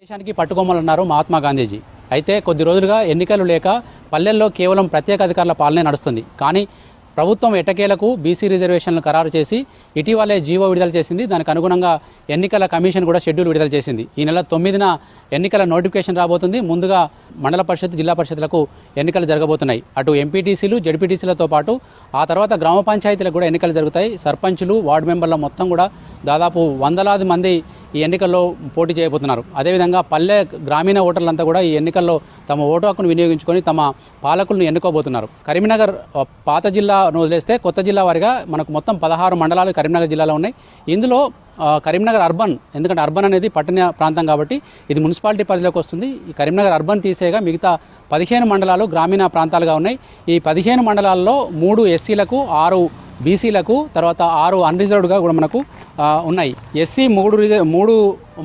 దేశానికి పట్టుకోమలన్నారు మహాత్మా గాంధీజీ. అయితే కొద్ది రోజులుగా ఎన్నికలు లేక పల్లెల్లో కేవలం ప్రత్యేక అధికారుల పాలనే నడుస్తుంది. కానీ ప్రభుత్వం ఎట్టకేలకు బీసీ రిజర్వేషన్లను ఖరారు చేసి ఇటీవలే జీవో విడుదల చేసింది. దానికి అనుగుణంగా ఎన్నికల కమిషన్ కూడా షెడ్యూల్ విడుదల చేసింది. ఈ నెల 9న ఎన్నికల నోటిఫికేషన్ రాబోతుంది. ముందుగా మండల పరిషత్, జిల్లా పరిషత్లకు ఎన్నికలు జరగబోతున్నాయి. అటు ఎంపీటీసీలు, జడ్పీటీసీలతో పాటు ఆ తర్వాత గ్రామ పంచాయతీలకు కూడా ఎన్నికలు జరుగుతాయి. సర్పంచులు, వార్డు మెంబర్ల మొత్తం కూడా దాదాపు వందలాది మంది ఈ ఎన్నికల్లో పోటీ చేయబోతున్నారు. అదేవిధంగా పల్లె గ్రామీణ ఓటర్లంతా కూడా ఈ ఎన్నికల్లో తమ ఓటు హక్కును వినియోగించుకొని తమ పాలకులను ఎన్నుకోబోతున్నారు. కరీంనగర్ పాత జిల్లాను వదిలేస్తే కొత్త జిల్లా వారిగా మనకు మొత్తం 16 మండలాలు కరీంనగర్ జిల్లాలో ఉన్నాయి. ఇందులో కరీంనగర్ అర్బన్, ఎందుకంటే అర్బన్ అనేది పట్టణ ప్రాంతం కాబట్టి ఇది మున్సిపాలిటీ పరిధిలోకి వస్తుంది. ఈ కరీంనగర్ అర్బన్ తీసేగా మిగతా 15 మండలాలు గ్రామీణ ప్రాంతాలుగా ఉన్నాయి. ఈ 15 మండలాల్లో 3 ఎస్సీలకు, 6 బీసీలకు, తర్వాత 6 అన్రిజర్వ్డ్గా కూడా మనకు ఉన్నాయి. ఎస్సీ 3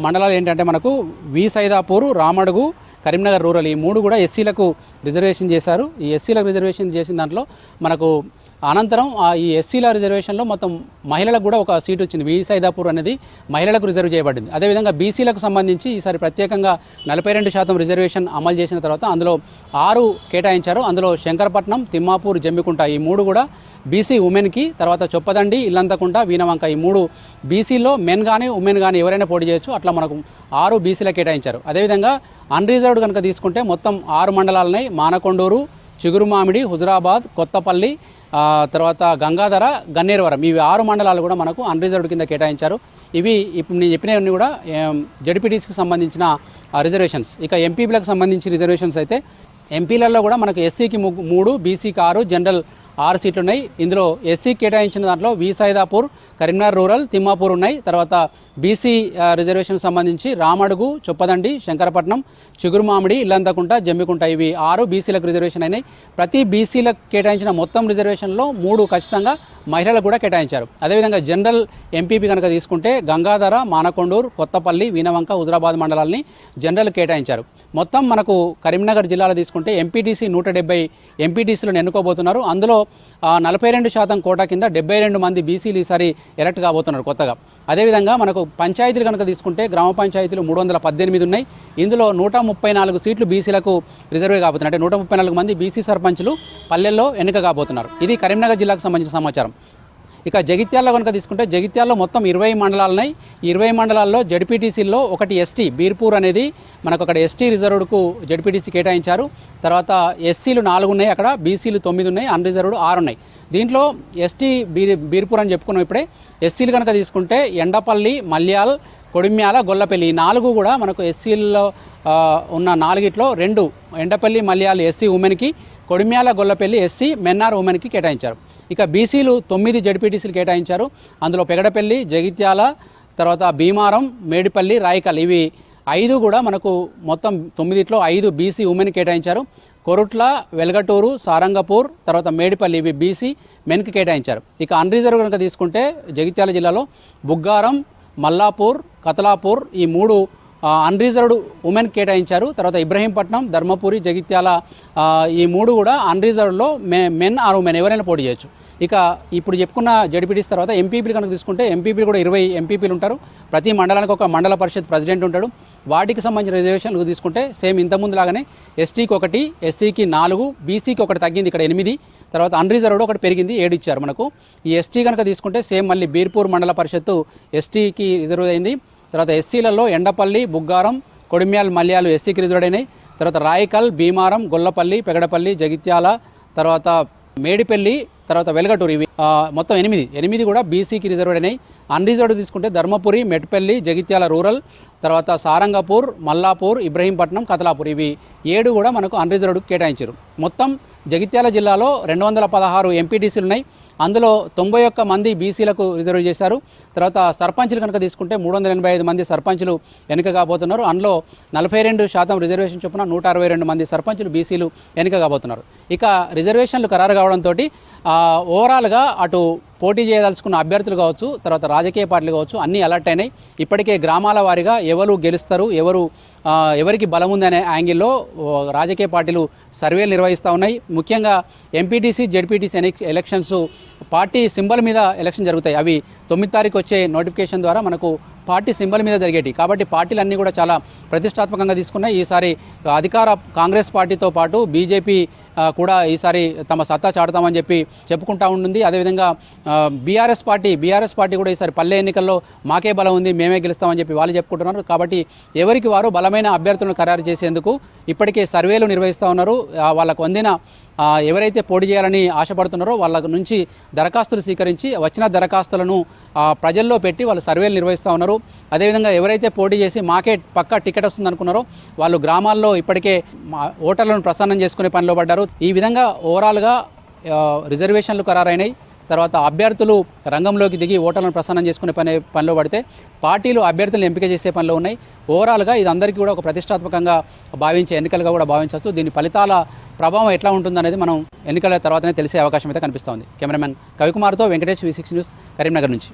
మండలాలు ఏంటంటే మనకు వి సైదాపూర్, రామడుగు, కరీంనగర్ రూరల్, ఈ 3 కూడా ఎస్సీలకు రిజర్వేషన్ చేశారు. ఈ ఎస్సీలకు రిజర్వేషన్ చేసిన దాంట్లో మనకు అనంతరం ఈ ఎస్సీల రిజర్వేషన్లో మొత్తం మహిళలకు కూడా ఒక సీటు వచ్చింది. వి సైదాపూర్ అనేది మహిళలకు రిజర్వ్ చేయబడింది. అదేవిధంగా బీసీలకు సంబంధించి ఈసారి ప్రత్యేకంగా 42% రిజర్వేషన్ అమలు చేసిన తర్వాత అందులో 6 కేటాయించారు. అందులో శంకరపట్నం, తిమ్మాపూర్, జమ్మికుంట ఈ 3 కూడా బీసీ ఉమెన్కి, తర్వాత చొప్పదండి, ఇల్లంతకుంట, వీనవంక ఈ 3 బీసీలో మెన్ కానీ ఉమెన్ కానీ ఎవరైనా పోటీ చేయొచ్చు. అట్లా మనకు 6 బీసీలకు కేటాయించారు. అదేవిధంగా అన్రిజర్వ్డ్ కనుక తీసుకుంటే మొత్తం 6 మండలాలున్నాయి. మానకొండూరు, చిగురుమామిడి, హుజురాబాద్, కొత్తపల్లి, తర్వాత గంగాధర, గన్నేరువరం, ఇవి 6 మండలాలు కూడా మనకు అన్రిజర్వ్డ్ కింద కేటాయించారు. ఇవి ఇప్పుడు నేను చెప్పినవన్నీ కూడా జడ్పీటీసీకి సంబంధించిన రిజర్వేషన్స్. ఇక ఎంపీలకు సంబంధించి రిజర్వేషన్స్ అయితే ఎంపీలలో కూడా మనకు ఎస్సీకి 3, బీసీకి 6, జనరల్ 6 సీట్లు ఉన్నాయి. ఇందులో ఎస్సీకి కేటాయించిన దాంట్లో వి సైదాపూర్, కరీంనగర్ రూరల్, తిమ్మాపూర్ ఉన్నాయి. తర్వాత బీసీ రిజర్వేషన్ సంబంధించి రామడుగు, చొప్పదండి, శంకరపట్నం, చిగురుమామిడి, ఇల్లంతకుంట, జమ్మికుంట ఇవి 6 బీసీలకు రిజర్వేషన్ అయినాయి. ప్రతి బీసీలకు కేటాయించిన మొత్తం రిజర్వేషన్లో 3 ఖచ్చితంగా మహిళలకు కూడా కేటాయించారు. అదేవిధంగా జనరల్ ఎంపీపీ కనుక తీసుకుంటే గంగాధర, మానకొండూరు, కొత్తపల్లి, వీనవంక, హుజురాబాద్ మండలాల్ని జనరల్ కేటాయించారు. మొత్తం మనకు కరీంనగర్ జిల్లాలో తీసుకుంటే ఎంపీటీసీ 170 ఎంపీటీసీలను ఎన్నుకోబోతున్నారు. అందులో 42% కోటా కింద 72 మంది బీసీలు ఈసారి ఎలక్ట్ కాబోతున్నారు కొత్తగా. అదేవిధంగా మనకు పంచాయతీలు కనుక తీసుకుంటే గ్రామ పంచాయతీలు 318 ఉన్నాయి. ఇందులో 134 సీట్లు బీసీలకు రిజర్వ్ కాబోతున్నారు. అంటే 134 మంది బీసీ సర్పంచులు పల్లెల్లో ఎన్నిక కాబోతున్నారు. ఇది కరీంనగర్ జిల్లాకు సంబంధించిన సమాచారం. ఇక జగిత్యాలలో కనుక తీసుకుంటే జగిత్యాలలో మొత్తం 20 మండలాలు ఉన్నాయి. ఈ 20 మండలాల్లో జడ్పీటీసీల్లో ఒకటి ఎస్టీ బీర్పూర్ అనేది మనకు అక్కడ ఎస్టీ రిజర్వ్డ్కు జడ్పీటీసీ కేటాయించారు. తర్వాత ఎస్సీలు 4 ఉన్నాయి, అక్కడ బీసీలు 9 ఉన్నాయి, అన్రిజర్వ్డ్ 6 ఉన్నాయి. దీంట్లో ఎస్టీ బీర్పూర్ అని చెప్పుకున్నాం. ఇప్పుడే ఎస్సీలు కనుక తీసుకుంటే ఎండపల్లి, మల్యాల్, కొడిమ్యాల, గొల్లపల్లి ఈ 4 కూడా మనకు ఎస్సీల్లో ఉన్న 4గిట్లో 2 ఎండపల్లి, మల్యాల్ ఎస్సీ ఉమెన్కి, కొడిమ్యాల, గొల్లపల్లి ఎస్సీ మెన్నార్ ఉమెన్కి కేటాయించారు. ఇక బీసీలు 9 జడ్పీటీసీలు కేటాయించారు. అందులో పెగడపల్లి, జగిత్యాల, తర్వాత భీమారం, మేడిపల్లి, రాయకల్ ఇవి 5 కూడా మనకు మొత్తం 9ట్లో 5 బీసీ ఉమెన్ కేటాయించారు. కొరుట్ల, వెల్గటూరు, సారంగపూర్, తర్వాత మేడిపల్లి ఇవి బీసీ మెన్కి కేటాయించారు. ఇక అన్రిజర్వ్ కనుక తీసుకుంటే జగిత్యాల జిల్లాలో బుగ్గారం, మల్లాపూర్, కతలాపూర్ ఈ 3 అన్రిజర్వ్డ్ ఉమెన్ కేటాయించారు. తర్వాత ఇబ్రహీంపట్నం, ధర్మపురి, జగిత్యాల ఈ 3 కూడా అన్రిజర్వ్డ్లో మెన్ ఆర్ ఉమెన్ ఎవరైనా పోటీ చేయొచ్చు. ఇక ఇప్పుడు చెప్పుకున్న జడ్పీటీసీ తర్వాత ఎంపీపీలు కనుక తీసుకుంటే ఎంపీపీలు కూడా 20 ఎంపీపీలు ఉంటారు. ప్రతి మండలానికి ఒక మండల పరిషత్ ప్రెసిడెంట్ ఉంటాడు. వాటికి సంబంధించిన రిజర్వేషన్లు తీసుకుంటే సేమ్ ఇంతకుముందు లాగానే ఎస్టీకి 1, ఎస్సీకి 4, బీసీకి 1 తగ్గింది, ఇక్కడ 8, తర్వాత అన్రిజర్వ్డ్ 1 పెరిగింది, 7 ఇచ్చారు మనకు. ఈ ఎస్టీ కనుక తీసుకుంటే సేమ్ మళ్ళీ బీర్పూర్ మండల పరిషత్తు ఎస్టీకి రిజర్వ్ అయింది. తర్వాత ఎస్సీలలో ఎండపల్లి, బుగ్గారం, కొడిమ్యాల్, మల్యాలు ఎస్సీకి రిజర్వ్ అయినాయి. తర్వాత రాయకల్, భీమారం, గొల్లపల్లి, పెగడపల్లి, జగిత్యాల, తర్వాత మేడిపల్లి, తర్వాత వెల్గటూరు ఇవి మొత్తం 8 కూడా బీసీకి రిజర్వ్ అయినాయి. అన్రిజర్వ్డ్ తీసుకుంటే ధర్మపురి, మెట్పల్లి, జగిత్యాల రూరల్, తర్వాత సారంగపూర్, మల్లాపూర్, ఇబ్రహీంపట్నం, కతలాపూర్ ఇవి 7 కూడా మనకు అన్రిజర్వ్డ్ కేటాయించారు. మొత్తం జగిత్యాల జిల్లాలో 216 ఎంపీటీసీలు ఉన్నాయి. అందులో 91 మంది బీసీలకు రిజర్వ్ చేశారు. తర్వాత సర్పంచులు కనుక తీసుకుంటే 385 మంది సర్పంచులు ఎన్నిక కాబోతున్నారు. అందులో 42% రిజర్వేషన్ చొప్పున 162 మంది సర్పంచులు బీసీలు ఎన్నిక కాబోతున్నారు. ఇక రిజర్వేషన్లు ఖరారు కావడంతో ఓవరాల్గా అటు పోటీ చేయదలుచుకున్న అభ్యర్థులు కావచ్చు, తర్వాత రాజకీయ పార్టీలు కావచ్చు అన్నీ అలర్ట్ అయినాయి. ఇప్పటికే గ్రామాల వారీగా ఎవరు గెలుస్తారు, ఎవరికి బలం ఉందనే యాంగిల్లో రాజకీయ పార్టీలు సర్వేలు నిర్వహిస్తూ ఉన్నాయి. ముఖ్యంగా MPTC, ZPTC elections party symbol మీద ఎలక్షన్ జరుగుతాయి. అవి 9 తారీఖు వచ్చే నోటిఫికేషన్ ద్వారా మనకు పార్టీ సింబల్ మీద జరిగేటి కాబట్టి పార్టీలన్నీ కూడా చాలా ప్రతిష్టాత్మకంగా తీసుకున్నాయి. ఈసారి అధికార కాంగ్రెస్ పార్టీతో పాటు బీజేపీ కూడా ఈసారి తమ సత్తా చాటుతామని చెప్పి చెప్పుకుంటా ఉంటుంది. అదేవిధంగా బీఆర్ఎస్ పార్టీ కూడా ఈసారి పల్లె ఎన్నికల్లో మాకే బలం ఉంది, మేమే గెలుస్తామని చెప్పి వాళ్ళు చెప్పుకుంటున్నారు. కాబట్టి ఎవరికి వారు బలమైన అభ్యర్థులను ఖరారు చేసేందుకు ఇప్పటికే సర్వేలు నిర్వహిస్తూ ఉన్నారు. వాళ్ళకు అందిన ఎవరైతే పోటీ చేయాలని ఆశపడుతున్నారో వాళ్ళ నుంచి దరఖాస్తులు స్వీకరించి వచ్చిన దరఖాస్తులను ప్రజల్లో పెట్టి వాళ్ళు సర్వేలు నిర్వహిస్తూ ఉన్నారు. అదేవిధంగా ఎవరైతే పోటీ చేసి మాకే పక్కా టికెట్ వస్తుంది అనుకున్నారో వాళ్ళు గ్రామాల్లో ఇప్పటికే ఓటర్లను ప్రసన్నం చేసుకునే పనిలో పడ్డారు. ఈ విధంగా ఓవరాల్గా రిజర్వేషన్లు ఖరారైనాయి. తర్వాత అభ్యర్థులు రంగంలోకి దిగి ఓటర్లను ప్రసన్నం చేసుకునే పనిలో పడితే పార్టీలు అభ్యర్థులను ఎంపిక చేసే పనిలో ఉన్నాయి. ఓవరాల్గా ఇది అందరికీ కూడా ఒక ప్రతిష్టాత్మకంగా భావించే ఎన్నికలుగా కూడా భావించవచ్చు. దీని ఫలితాల ప్రభావం ఎట్లా ఉంటుందనేది మనం ఎన్నికల తర్వాతనే తెలిసే అవకాశం అయితే కనిపిస్తోంది. కెమెరామెన్ కవికుమార్తో వెంకటేష్, V6 న్యూస్, కరీంనగర్ నుంచి.